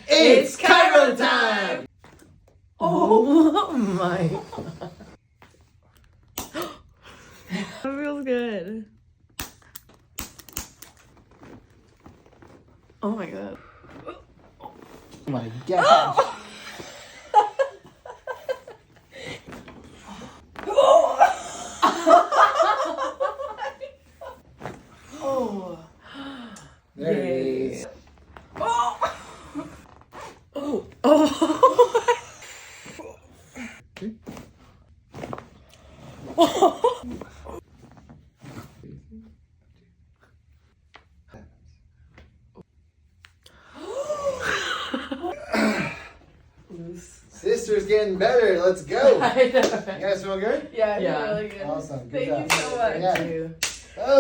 It's Chiro time! Oh my god. That feels good. Oh my god. Oh my gosh. Oh. There it is. Oh. Oh. Oh. Sister's getting better. Let's go. I know. You guys feel good? Yeah, Yeah. really good. Awesome. Good Thank job. you so much. Yeah. Thank you.